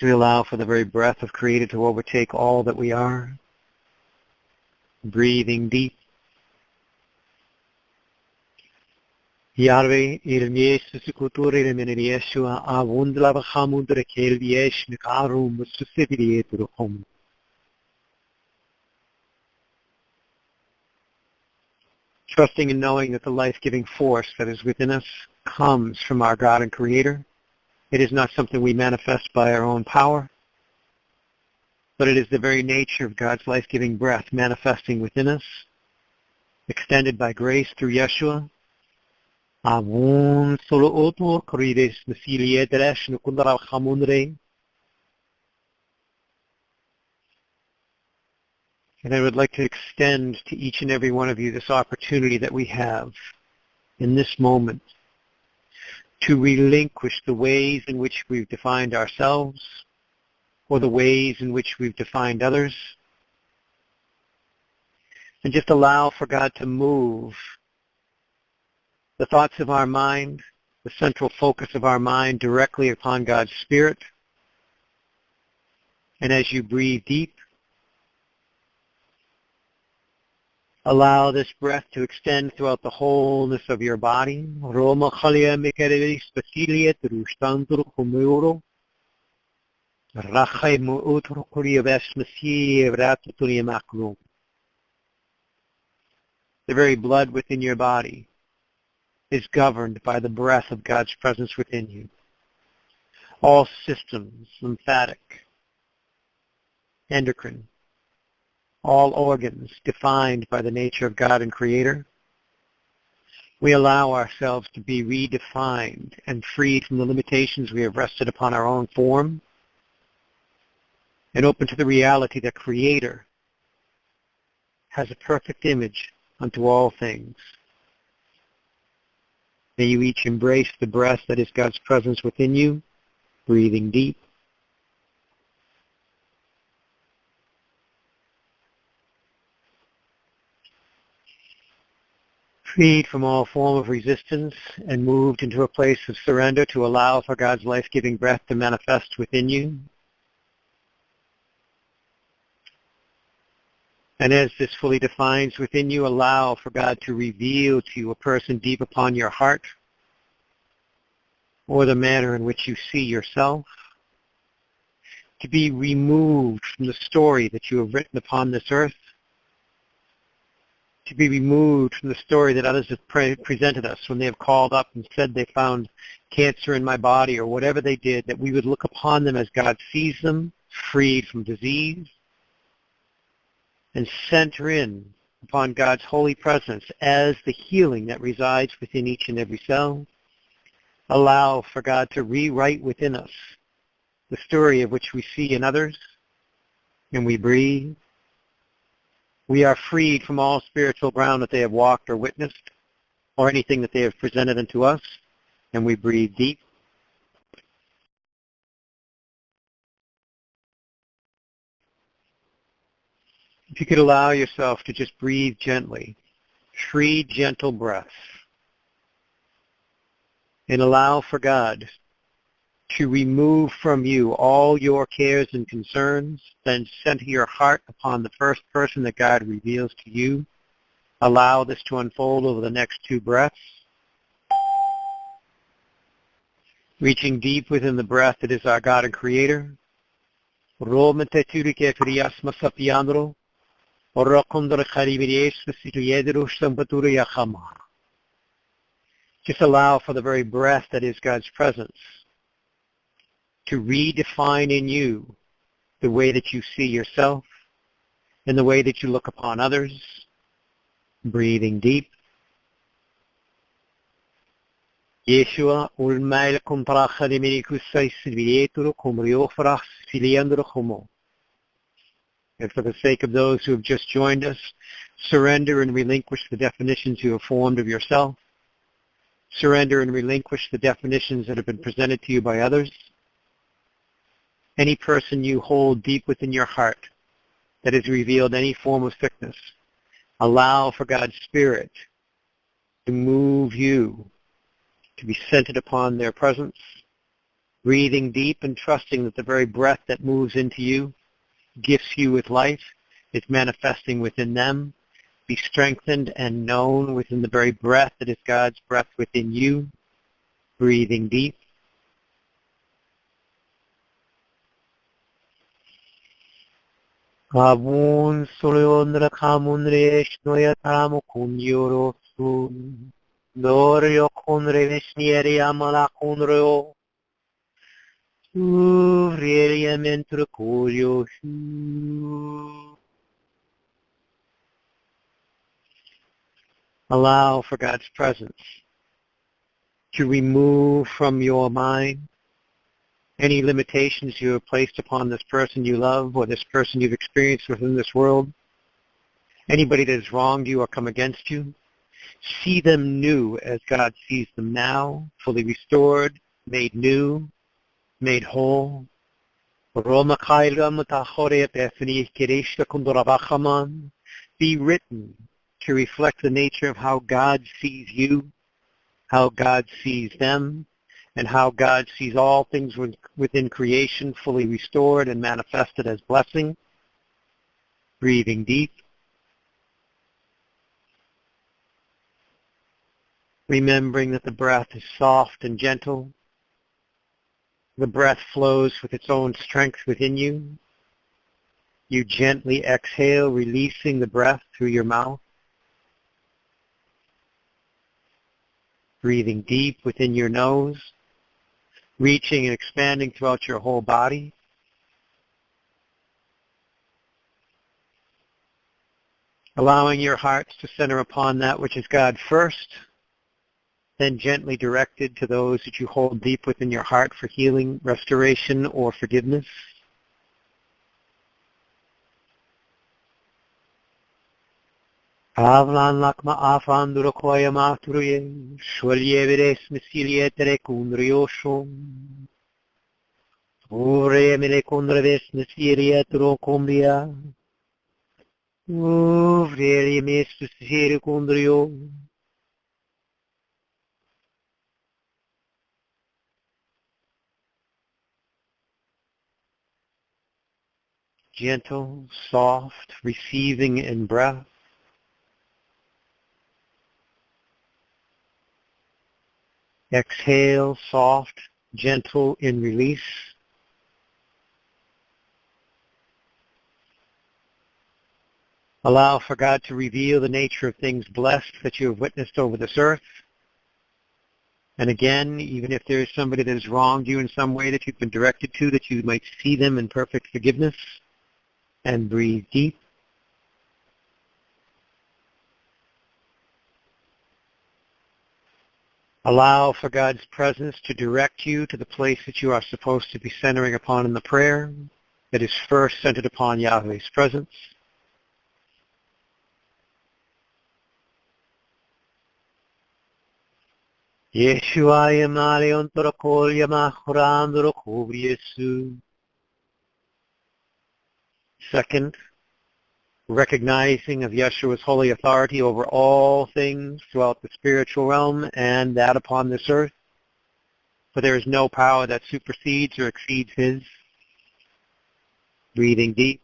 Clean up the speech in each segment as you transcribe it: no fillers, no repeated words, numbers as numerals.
So we allow for the very breath of Creator to overtake all that we are. Breathing deep. Yahweh, Yesus kulture menere Yeshua, avundla bachamundre kelviesh nikarum susivieturum. Trusting and knowing that the life-giving force that is within us comes from our God and Creator. It is not something we manifest by our own power, but it is the very nature of God's life-giving breath manifesting within us, extended by grace through Yeshua. And I would like to extend to each and every one of you this opportunity that we have in this moment to relinquish the ways in which we've defined ourselves or the ways in which we've defined others, and just allow for God to move the thoughts of our mind, the central focus of our mind directly upon God's Spirit. And as you breathe deep, allow this breath to extend throughout the wholeness of your body. The very blood within your body is governed by the breath of God's presence within you. All systems, lymphatic, endocrine, all organs defined by the nature of God and Creator. We allow ourselves to be redefined and freed from the limitations we have rested upon our own form, and open to the reality that Creator has a perfect image unto all things. May you each embrace the breath that is God's presence within you, breathing deep. Freed from all form of resistance and moved into a place of surrender to allow for God's life-giving breath to manifest within you. And as this fully defines within you, allow for God to reveal to you a person deep upon your heart, or the manner in which you see yourself, to be removed from the story that you have written upon this earth, to be removed from the story that others have presented us when they have called up and said they found cancer in my body or whatever they did, that we would look upon them as God sees them, freed from disease, and center in upon God's holy presence as the healing that resides within each and every cell. Allow for God to rewrite within us the story of which we see in others, and we breathe. We are freed from all spiritual ground that they have walked or witnessed, or anything that they have presented unto us, and we breathe deep. If you could allow yourself to just breathe gently, 3 gentle breaths, and allow for God to remove from you all your cares and concerns, then center your heart upon the first person that God reveals to you. Allow this to unfold over the next 2 breaths. Reaching deep within the breath that is our God and Creator. Just allow for the very breath that is God's presence to redefine in you the way that you see yourself and the way that you look upon others. Breathing deep. Yeshua ulmail compracha de menikusai silvieturo comriofras filiandro homo. And for the sake of those who have just joined us, surrender and relinquish the definitions you have formed of yourself. Surrender and relinquish the definitions that have been presented to you by others. Any person you hold deep within your heart that has revealed any form of sickness, allow for God's Spirit to move you to be centered upon their presence Breathing deep and trusting that the very breath that moves into you, gifts you with life, is manifesting within them. Be strengthened and known within the very breath that is God's breath within you. Breathing deep. Kabun Sulyondra Kamunre Shnoya Tamo Kunyoro Sun Norio Kunre Vishnieri Amala Kunro Uvriya Mentra Kurio. Allow for God's presence to remove from your mind any limitations you have placed upon this person you love or this person you've experienced within this world. Anybody that has wronged you or come against you, see them new as God sees them now, fully restored, made new, made whole. Be written to reflect the nature of how God sees you, how God sees them, and how God sees all things within creation fully restored and manifested as blessing. Breathing deep. Remembering that the breath is soft and gentle. The breath flows with its own strength within you. You gently exhale, releasing the breath through your mouth. Breathing deep within your nose. Reaching and expanding throughout your whole body. Allowing your hearts to center upon that which is God first, then gently directed to those that you hold deep within your heart for healing, restoration, or forgiveness. Avlan lakma afan durokoya matruye, shwalyeveres misilietere kunrioshom. Ure mele kunreves misilietro kumbia. Uvre mestu sire kundrio. Gentle, soft, receiving in breath. Exhale, soft, gentle in release. Allow for God to reveal the nature of things blessed that you have witnessed over this earth. And again, even if there is somebody that has wronged you in some way that you've been directed to, that you might see them in perfect forgiveness. And breathe deep. Allow for God's presence to direct you to the place that you are supposed to be centering upon in the prayer that is first centered upon Yahweh's presence. Yeshua yamale ontorakol yamachorandorokov Yesu. Second, recognizing of Yeshua's holy authority over all things throughout the spiritual realm and that upon this earth. For there is no power that supersedes or exceeds his. Breathing deep.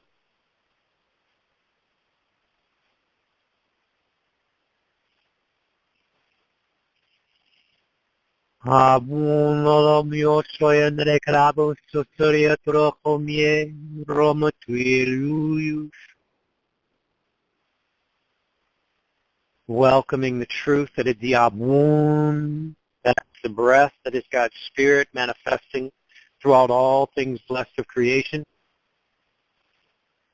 Welcoming the truth that is the Abun, that's the breath, that is God's Spirit manifesting throughout all things blessed of creation.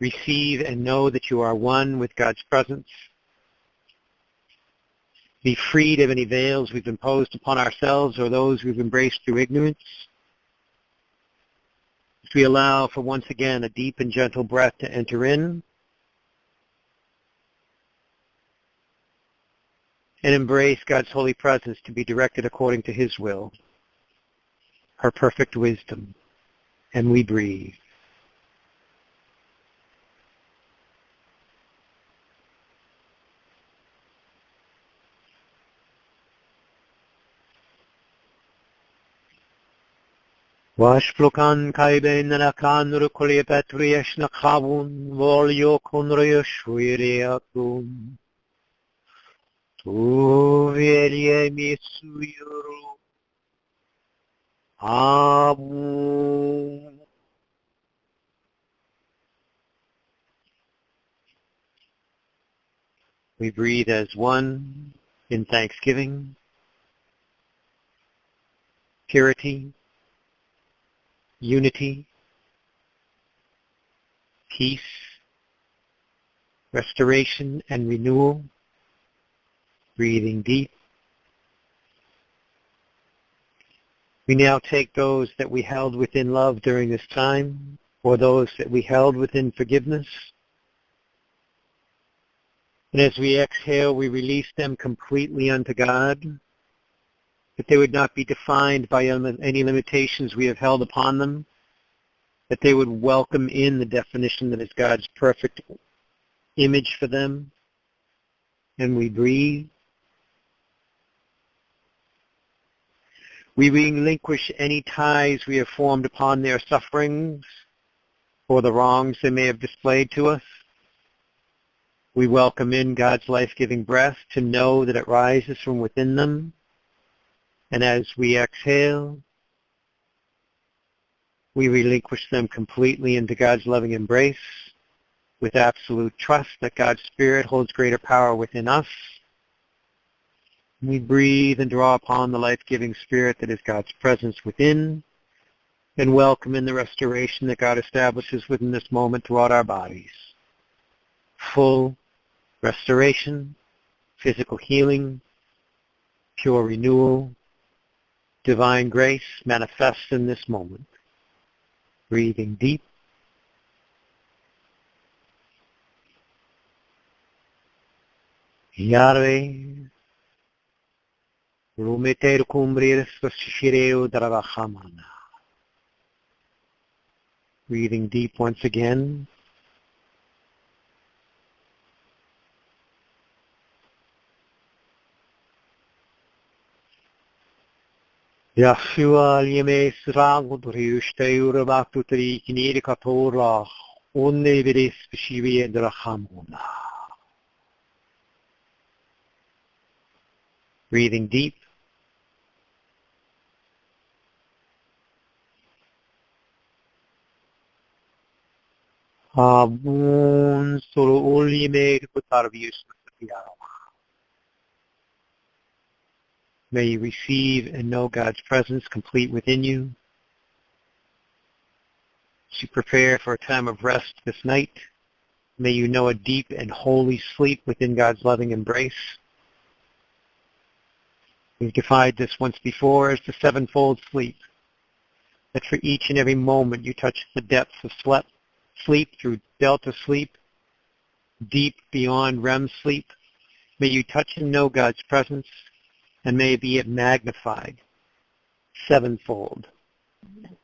Receive and know that you are one with God's presence. Be freed of any veils we've imposed upon ourselves or those we've embraced through ignorance. As we allow for once again a deep and gentle breath to enter in and embrace God's holy presence to be directed according to his will, her perfect wisdom. And we breathe. Vashplukan kaiben nalakan rukolia patriash nakavun volio konroyo shuiriakum. Tu velie misuyuru abu. We breathe as one in thanksgiving, purity, unity, peace, restoration, and renewal. Breathing deep. We now take those that we held within love during this time, or those that we held within forgiveness. And as we exhale, we release them completely unto God, that they would not be defined by any limitations we have held upon them, that they would welcome in the definition that is God's perfect image for them. And we breathe. We relinquish any ties we have formed upon their sufferings or the wrongs they may have displayed to us. We welcome in God's life-giving breath to know that it rises from within them. And as we exhale, we relinquish them completely into God's loving embrace with absolute trust that God's Spirit holds greater power within us. We breathe and draw upon the life-giving Spirit that is God's presence within, and welcome in the restoration that God establishes within this moment throughout our bodies. Full restoration, physical healing, pure renewal, divine grace manifests in this moment. Breathing deep. Yahweh, rumeter cumbrir spashireo dravachamana. Breathing deep once again. Yahshua lieme sragu driushteur baktutri kinirikatora onne veris spashivie drachamona. Breathing deep. Abun solo olime kutarvius. May you receive and know God's presence complete within you. As you prepare for a time of rest this night, may you know a deep and holy sleep within God's loving embrace. We've defined this once before as the sevenfold sleep, that for each and every moment you touch the depths of sleep through delta sleep, deep beyond REM sleep. May you touch and know God's presence, and may it be magnified sevenfold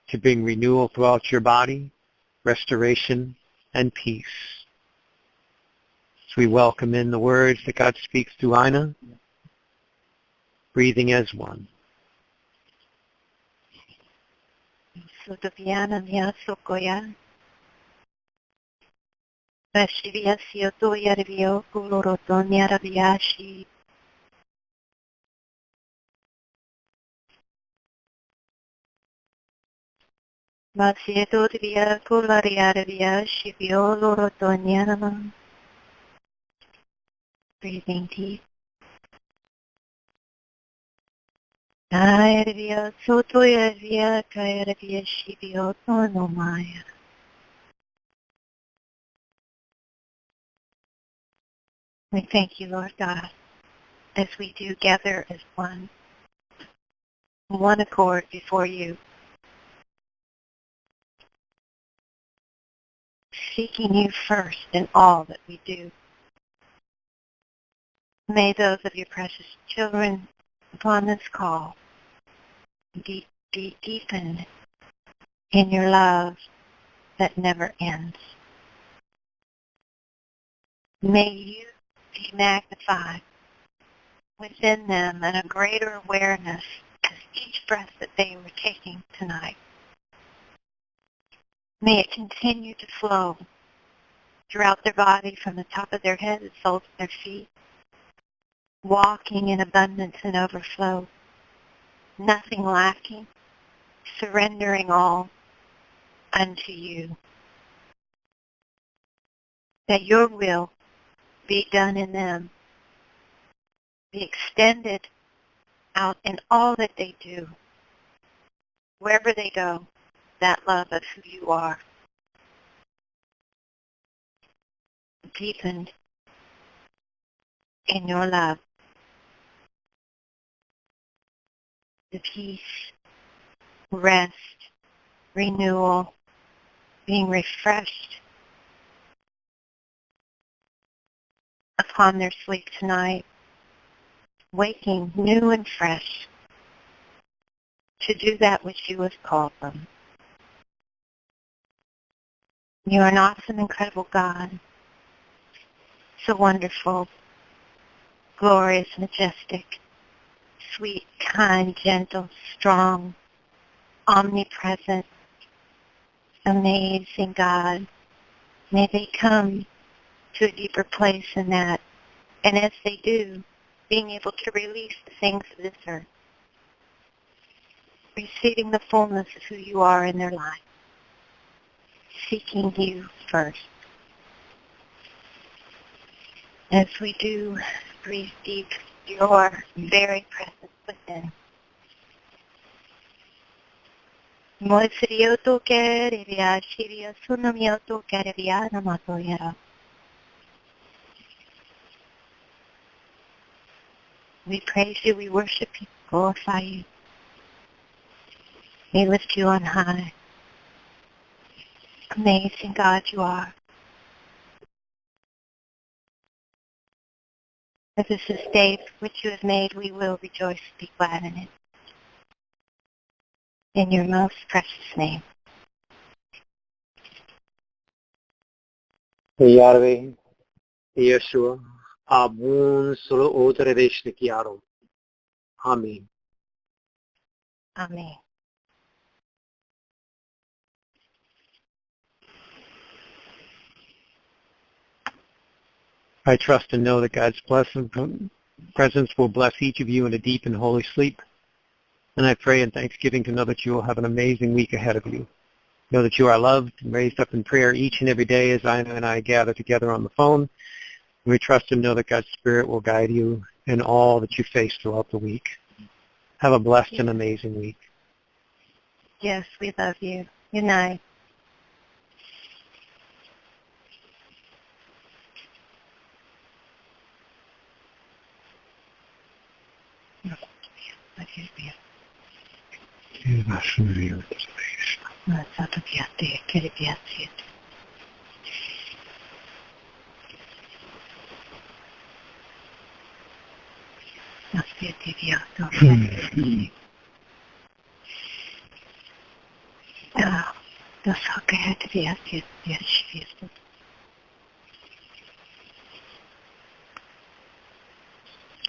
to bring renewal throughout your body, restoration, and peace. So we welcome in the words that God speaks through Ina, breathing as one. Sotoviana mia sokoya. Vashivia sioto yarvio kuloroton yaraviashi. Masieto via kulariarvia shivio loroton yarama. Breathing deep. Kairvia soto yarvia kairvia shivio tonomaya. We thank you, Lord God, as we do gather as one accord before you, seeking you first in all that we do. May those of your precious children upon this call be deepened in your love that never ends. May you be magnified within them and a greater awareness as each breath that they were taking tonight May it continue to flow throughout their body from the top of their head to the soles of their feet, walking in abundance and overflow, nothing lacking, surrendering all unto you. That your will be done in them, be extended out in all that they do, wherever they go, that love of who you are, deepened in your love, the peace, rest, renewal, being refreshed upon their sleep tonight, waking new and fresh to do that which you have called them. You are an awesome, incredible God, so wonderful, glorious, majestic, sweet, kind, gentle, strong, omnipresent, amazing God. May they come to a deeper place in that. And as they do, being able to release the things of this earth, receiving the fullness of who you are in their life, seeking you first. As we do, breathe deep your very presence within. We praise you, we worship you, glorify you. We lift you on high. Amazing God you are. As this is the day which you have made, we will rejoice and be glad in it. In your most precious name. Yahweh, Yeshua, Abun Solo Otre Veshnikiaro. Amen. Amen. I trust and know that God's presence will bless each of you in a deep and holy sleep. And I pray in thanksgiving to know that you will have an amazing week ahead of you. Know that you are loved and raised up in prayer each and every day as Ina and I gather together on the phone. We trust and know that God's Spirit will guide you in all that you face throughout the week. Have a blessed and amazing week. Yes, we love you. Good night.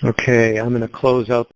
Okay, I'm going to close out